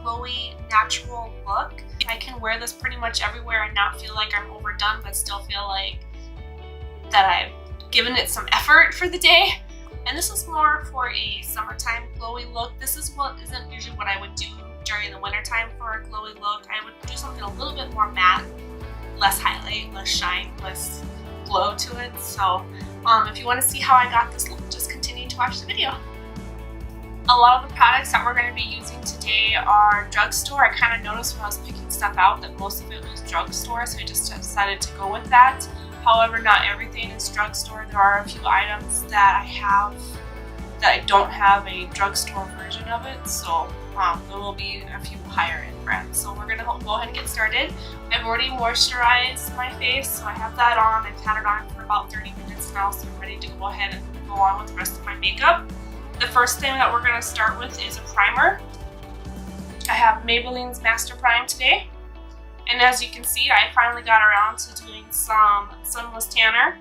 glowy, natural look. I can wear this pretty much everywhere and not feel like I'm overdone, but still feel like that I've given it some effort for the day. And this is more for a summertime glowy look. This is what isn't usually what I would do during the wintertime for a glowy look. I would do something a little bit more matte, less highlight, less shine, less glow to it. So if you want to see how I got this look, just continue to watch the video. A lot of the products that we're going to be using today are drugstore. I kind of noticed when I was picking stuff out that most of it was drugstore, so I just decided to go with that. However, not everything is drugstore. There are a few items that I have that I don't have a drugstore version of it, so there will be a few higher end brands. So we're going to go ahead and get started. I've already moisturized my face, so I have that on. I've had it on for about 30 minutes now, so I'm ready to go ahead and go on with the rest of my makeup. The first thing that we're going to start with is a primer. I have Maybelline's Master Prime today. And as you can see, I finally got around to doing some sunless tanner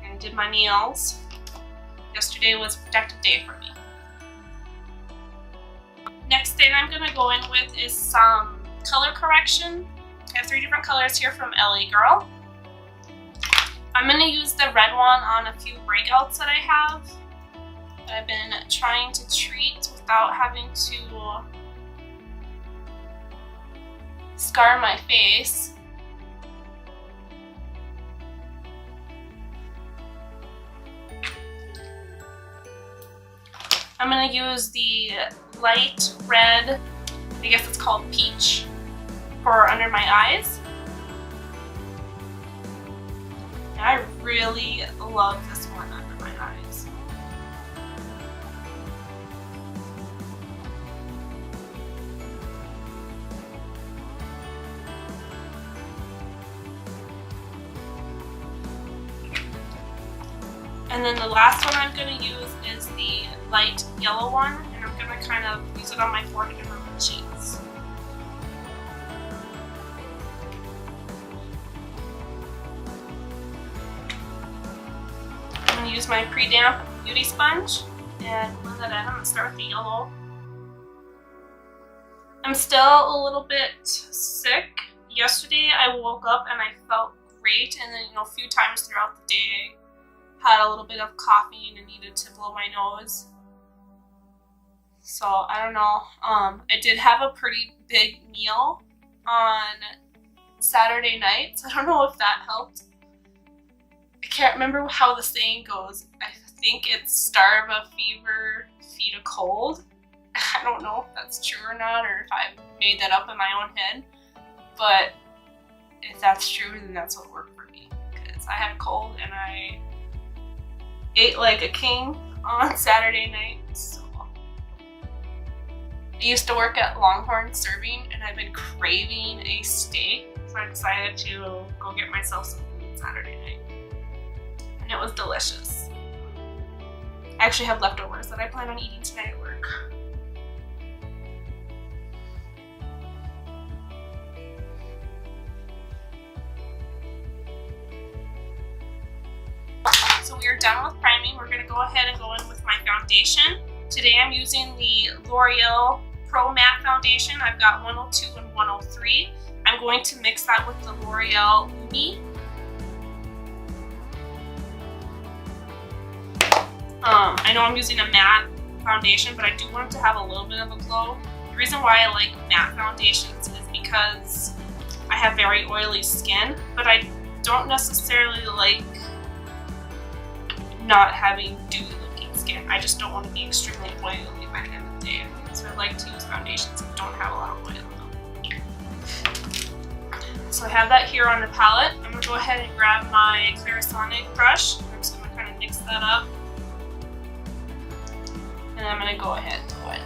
and did my nails. Yesterday was a productive day for me. Next thing I'm going to go in with is some color correction. I have 3 different colors here from LA Girl. I'm going to use the red one on a few breakouts that I have that I've been trying to treat without having to scar my face. I'm going to use the light red, I guess it's called peach, for under my eyes. And I really love this one under my eyes. And then the last one I'm going to use is the light yellow one, and I'm going to kind of use it on my forehead and on my cheeks. I'm going to use my pre-damp beauty sponge and blend that in. I'm going to start with the yellow. I'm still a little bit sick. Yesterday I woke up and I felt great, and then a few times throughout the day had a little bit of coughing and needed to blow my nose. So I don't know. I did have a pretty big meal on Saturday night, so I don't know if that helped. I can't remember how the saying goes. I think it's starve a fever, feed a cold. I don't know if that's true or not, or if I made that up in my own head. But if that's true, then that's what worked for me. Because I had a cold and I ate like a king on Saturday night. So I used to work at Longhorn serving, and I've been craving a steak, so I decided to go get myself some food Saturday night, and it was delicious. I actually have leftovers that I plan on eating tonight at work. So we are done with priming. We're going to go ahead and go in with my foundation. Today I'm using the L'Oreal Pro Matte Foundation. I've got 102 and 103. I'm going to mix that with the L'Oreal Lumi. I know I'm using a matte foundation, but I do want it to have a little bit of a glow. The reason why I like matte foundations is because I have very oily skin, but I don't necessarily like not having dewy looking skin. I just don't want to be extremely oily by the end of the day. So I like to use foundations that don't have a lot of oil in them. So I have that here on the palette. I'm going to go ahead and grab my Clarisonic brush. I'm just going to kind of mix that up. And I'm going to go ahead and go in.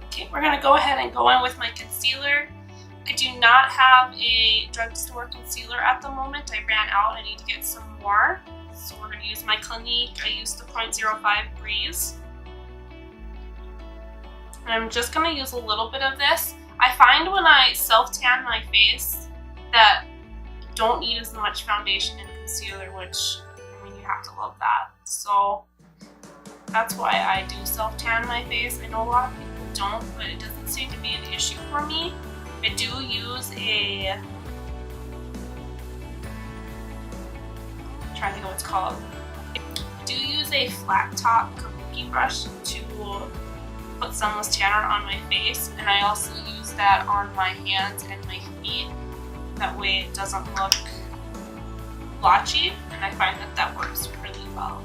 Okay, we're going to go ahead and go in with my concealer. I do not have a drugstore concealer at the moment. I ran out. I need to get some more. So we're going to use my Clinique. I used the 0.05 Breeze. And I'm just going to use a little bit of this. I find when I self-tan my face that I don't need as much foundation and concealer, which, I mean, you have to love that. So that's why I do self-tan my face. I know a lot of people don't, but it doesn't seem to be an issue for me. I do use a, I'm trying to think of what it's called. I do use a flat top kabuki brush to put sunless tanner on my face, and I also use that on my hands and my feet. That way it doesn't look blotchy, and I find that that works really well.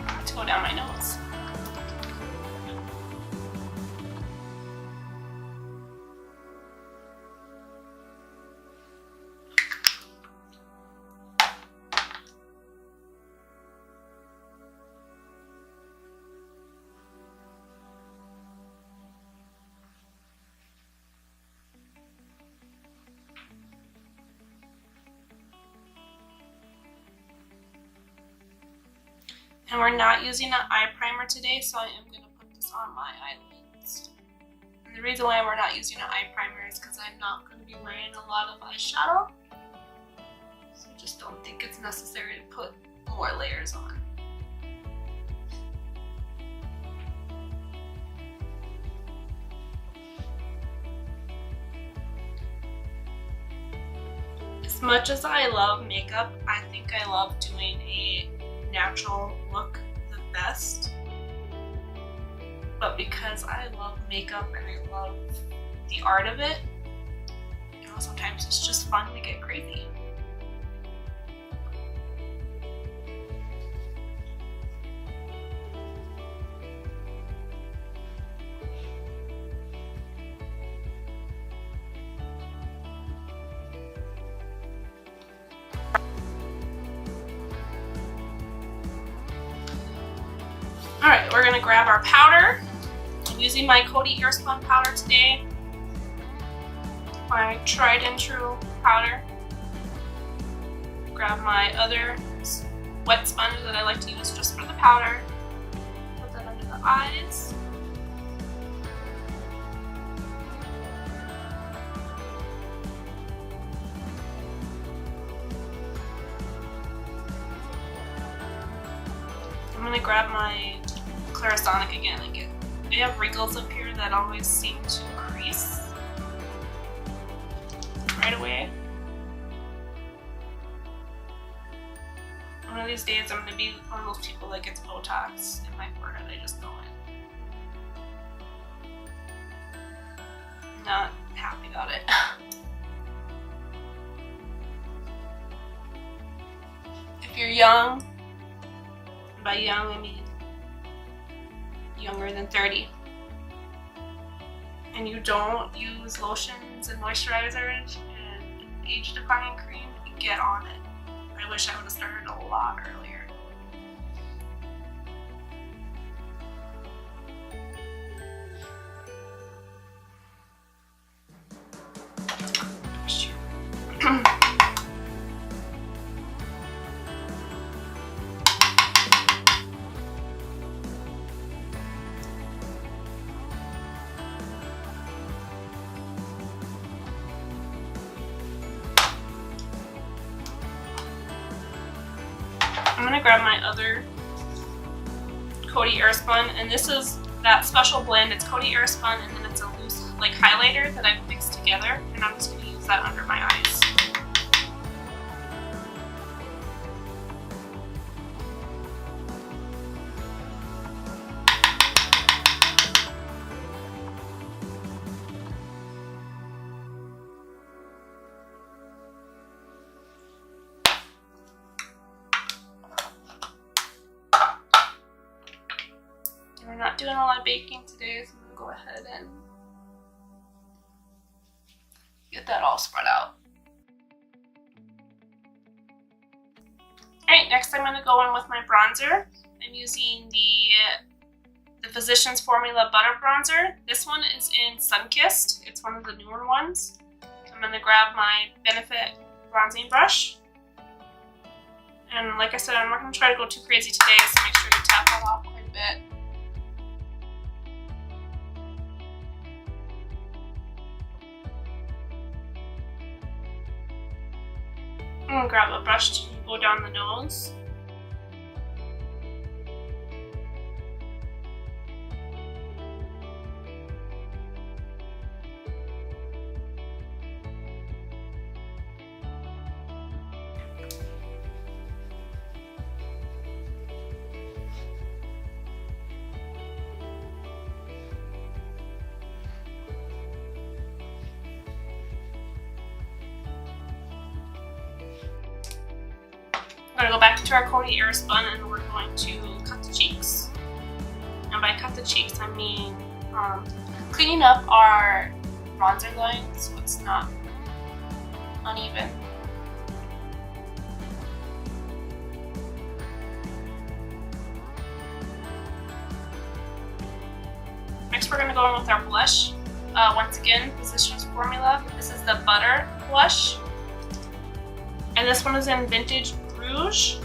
I have to go down my nose. And we're not using an eye primer today, so I am going to put this on my eyelids. And the reason why we're not using an eye primer is because I'm not going to be wearing a lot of eyeshadow. So I just don't think it's necessary to put more layers on. As much as I love makeup, I think I love doing a natural look the best, but because I love makeup and I love the art of it, you know, sometimes it's just fun to get crazy. Alright, we're going to grab our powder. I'm using my Coty Airspun powder today. My tried and true powder. Grab my other wet sponge that I like to use just for the powder. Put that under the eyes. I'm going to grab my Clarisonic again. I have wrinkles up here that always seem to crease right away. One of these days I'm going to be one of those people that gets Botox in my forehead. I just know it. Not happy about it. If you're young, by young I mean younger than 30, and you don't use lotions and moisturizers and age defying cream, get on it. I wish I would have started a lot earlier. I'm going to grab my other Coty Airspun, and this is that special blend. It's Coty Airspun, and then it's a loose like highlighter that I've mixed together, and I'm just going to use that under my eyes. We're not doing a lot of baking today, so I'm going to go ahead and get that all spread out. Alright, next I'm going to go in with my bronzer. I'm using the the Physicians Formula Butter Bronzer. This one is in Sunkissed. It's one of the newer ones. I'm going to grab my Benefit bronzing brush. And like I said, I'm not going to try to go too crazy today, so make sure you tap that off quite a bit. I'm going to grab a brush to go down the nose. We're going to go back into our Coty Airspun and we're going to cut the cheeks. And by cut the cheeks, I mean cleaning up our bronzer line so it's not uneven. Next, we're going to go in with our blush. Once again, Physicians Formula. This is the Butter Blush. And this one is in Vintage Rouge.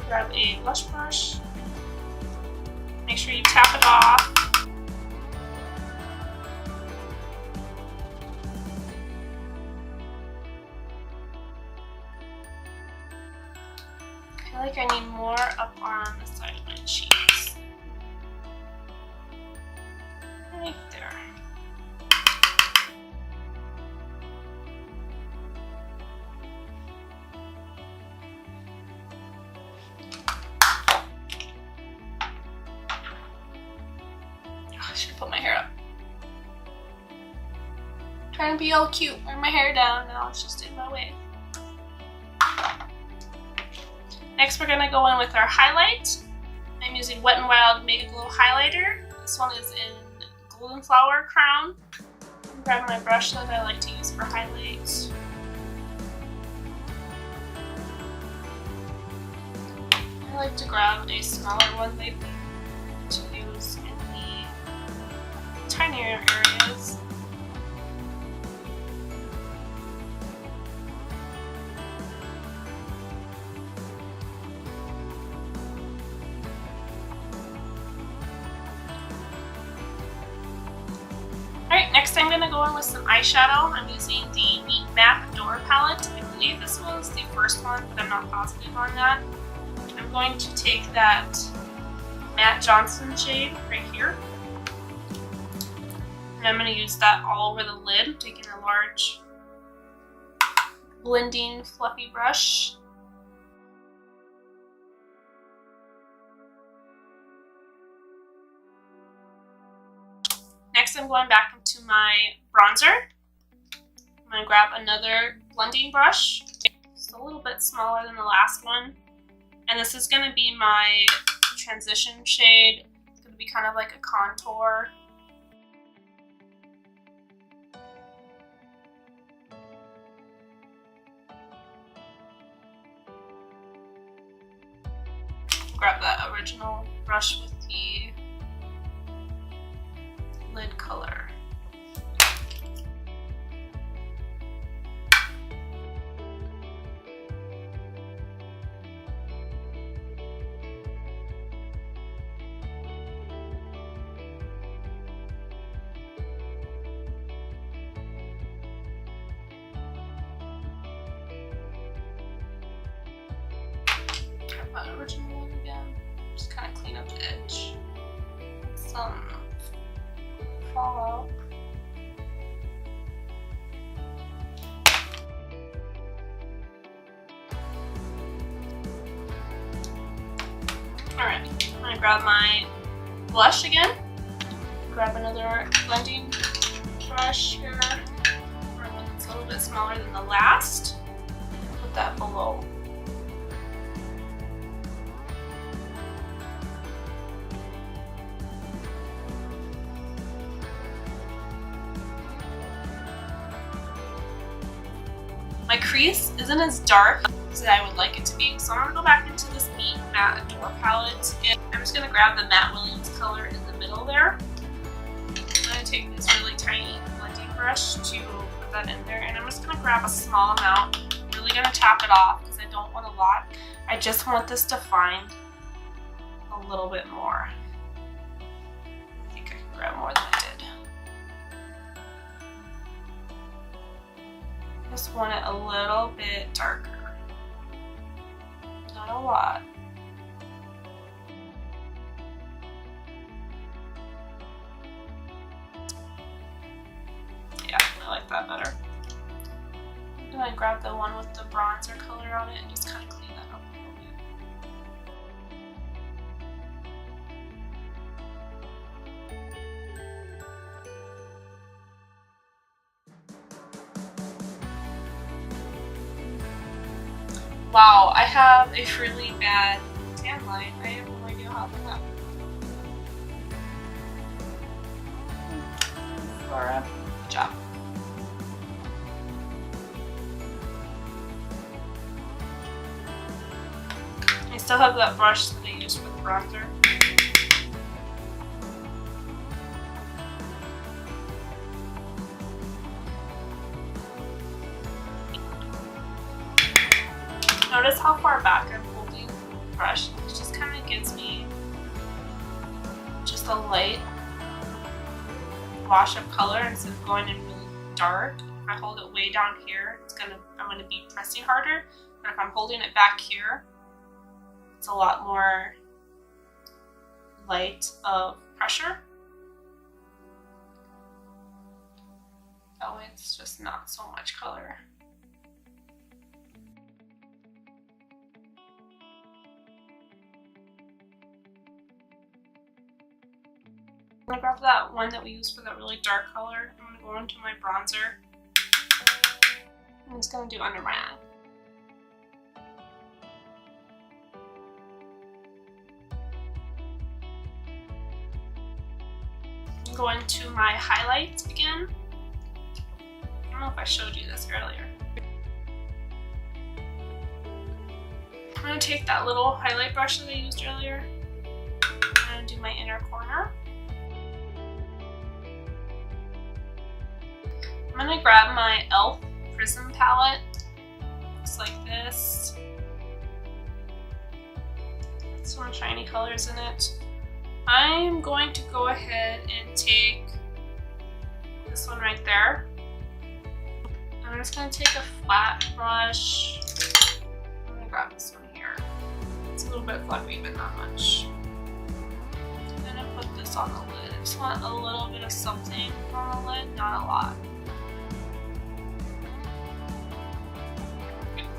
Grab a blush brush. Make sure you tap it off. I feel like I need more up on the side of my cheeks. Right there. I should put my hair up. Trying to be all cute, wear my hair down, now it's just in my way. Next we're gonna go in with our highlight. I'm using Wet n Wild Mega Glow Highlighter. This one is in Golden Flower Crown. Grab my brush that I like to use for highlights. I like to grab a smaller one lately to use in the tinier areas. Alright, next I'm going to go in with some eyeshadow. I'm using the Meet Map Door palette. I believe this was the first one, but I'm not positive on that. I'm going to take that Matte Johansson shade right here. And I'm going to use that all over the lid, taking a large blending fluffy brush. Next I'm going back into my bronzer. I'm going to grab another blending brush. Just a little bit smaller than the last one. And this is going to be my transition shade. It's going to be kind of like a contour. Grab that original brush with the lid color. Grab that original one again. Just kind of clean up the edge. Some fall out. Alright, I'm going to grab my blush again. Grab another blending brush here. Or one that's a little bit smaller than the last. Put that below. My crease isn't as dark that I would like it to be. So I'm gonna go back into this Meet Matte Adore palette, and I'm just gonna grab the Matte Williams color in the middle there. I'm gonna take this really tiny blending brush to put that in there, and I'm just gonna grab a small amount. I'm really gonna tap it off because I don't want a lot. I just want this defined a little bit more. I think I can grab more than I did. Just want it a little bit darker. Not a lot. Yeah, I like that better. I'm gonna grab the one with the bronzer color on it and just kind of clean that up a little bit. Wow, I have a really bad tan line. I have no idea how that happened. Laura, good job. I still have that brush that I used for the bronzer. Notice how far back I'm holding the brush. It just kind of gives me just a light wash of color instead of going in really dark. If I hold it way down here, I'm gonna be pressing harder. And if I'm holding it back here, it's a lot more light of pressure. That way it's just not so much color. I'm gonna grab that one that we used for that really dark color. I'm gonna go into my bronzer. I'm just gonna do under my eye. Go into my highlights again. I don't know if I showed you this earlier. I'm gonna take that little highlight brush that I used earlier. I'm gonna do my inner corner. I'm gonna grab my e.l.f. Prism palette, just like this. Some shiny colors in it. I'm going to go ahead and take this one right there. I'm just going to take a flat brush. I'm going to grab this one here. It's a little bit fluffy, but not much. I'm going to put this on the lid. I just want a little bit of something on the lid, not a lot.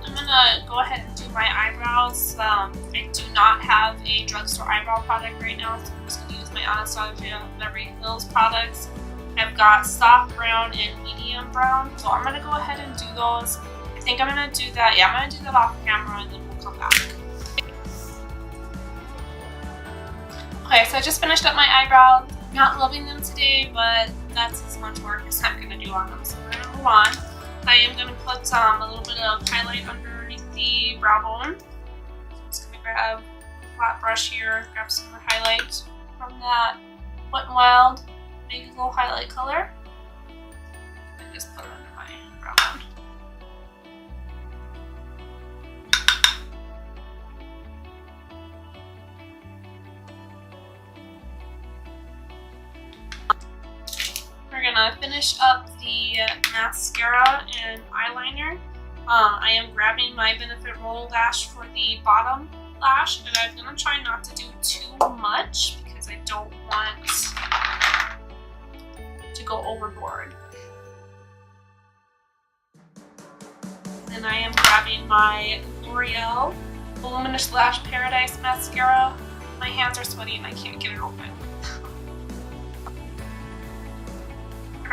I'm gonna go ahead and do my eyebrows. I do not have a drugstore eyebrow product right now, so I'm just gonna use my Anastasia Beverly Hills products. I've got soft brown and medium brown, so I'm gonna go ahead and do those. I think I'm gonna do that. Yeah, I'm gonna do that off camera and then we'll come back. Okay, so I just finished up my eyebrows. Not loving them today, but that's as much work as I'm gonna do on them, so we're gonna move on. I am going to put a little bit of highlight underneath the brow bone. So I'm just going to grab a flat brush here, grab some more highlight from that Wet n Wild Baby Glow highlight color, and just put it under my brow bone. We're gonna finish up the mascara and eyeliner. I am grabbing my Benefit Roll Lash for the bottom lash, and I'm gonna try not to do too much because I don't want to go overboard. Then I am grabbing my L'Oreal Voluminous Lash Paradise Mascara. My hands are sweaty and I can't get it open.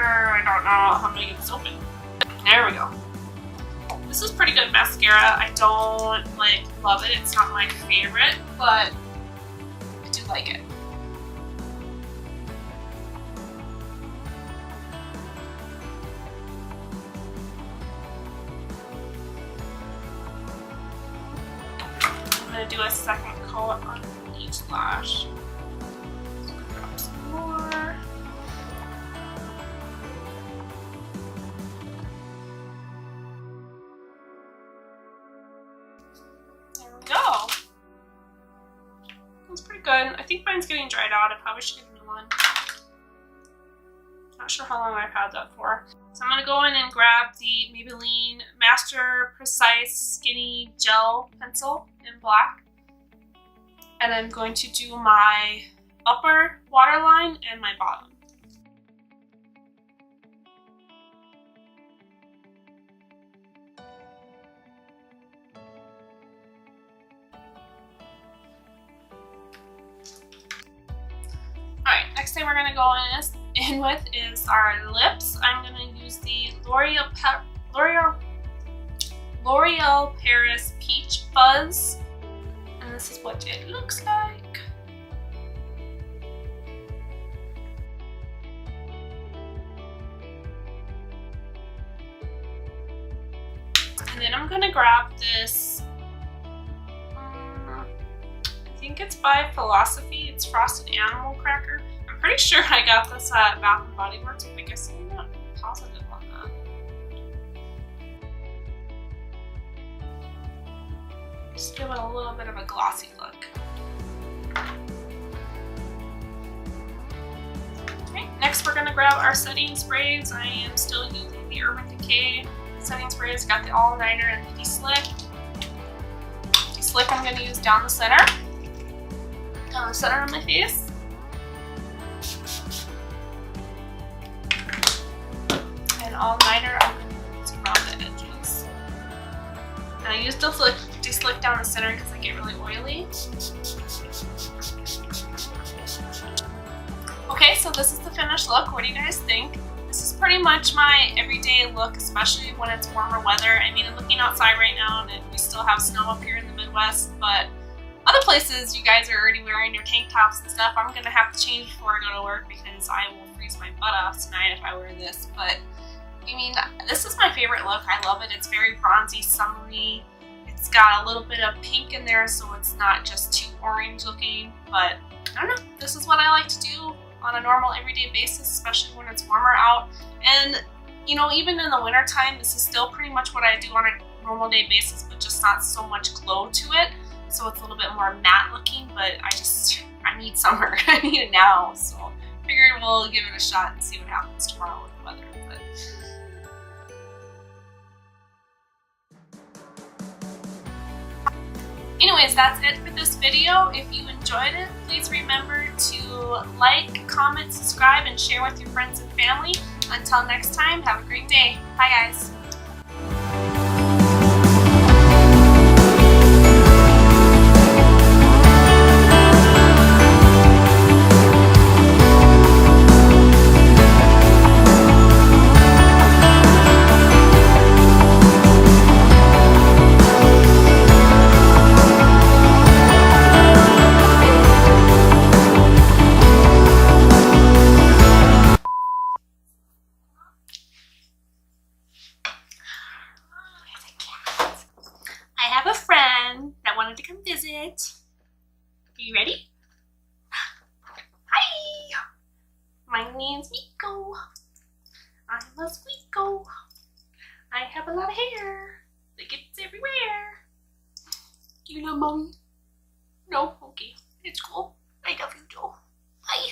I don't know how I'm gonna get this open. There we go. This is pretty good mascara. I don't love it. It's not my favorite, but I do like it. do a second coat on each lash. Grab some more. There we go. That's pretty good. I think mine's getting dried out. I probably should get a new one. Not sure how long I've had that for. So I'm going to go in and grab the Maybelline Master Precise Skinny Gel Pencil in black. And I'm going to do my upper waterline and my bottom. Alright, next thing we're going to go in with is our lips. I'm going to use the L'Oreal Paris Peach Fuzz. And this is what it looks like. And then I'm going to grab this, I think it's by Philosophy. It's Frosted Animal Cracker. I'm pretty sure I got this at Bath & Body Works, but I guess I'm not positive on that. Just give it a little bit of a glossy look. Okay, next we're going to grab our setting sprays. I am still using the Urban Decay setting sprays. Got the All Nighter and the De-Slick. De-Slick I'm going to use down the center. Down the center of my face. And All Nighter I'm going to use around the edges. And I use De-Slick down the center because I get really oily. Okay, so this is the finished look. What do you guys think? This is pretty much my everyday look, especially when it's warmer weather. I mean, I'm looking outside right now and we still have snow up here in the Midwest, but other places you guys are already wearing your tank tops and stuff. I'm gonna have to change before I go to work because I will freeze my butt off tonight if I wear this. But I mean, this is my favorite look. I love it. It's very bronzy, summery. It's got a little bit of pink in there, so it's not just too orange looking. But I don't know. This is what I like to do on a normal everyday basis, especially when it's warmer out. And you know, even in the winter time, this is still pretty much what I do on a normal day basis, but just not so much glow to it. So it's a little bit more matte looking, but I need summer. I need it now. So I figured we'll give it a shot and see what happens tomorrow with the weather. Anyways, that's it for this video. If you enjoyed it, please remember to like, comment, subscribe, and share with your friends and family. Until next time, have a great day. Bye guys. To come visit. Are you ready? Hi! My name's Miko. I'm a Sweetco. I have a lot of hair that gets everywhere. Do you know Mommy? No? Okay. It's cool. I love you, Joe. Bye.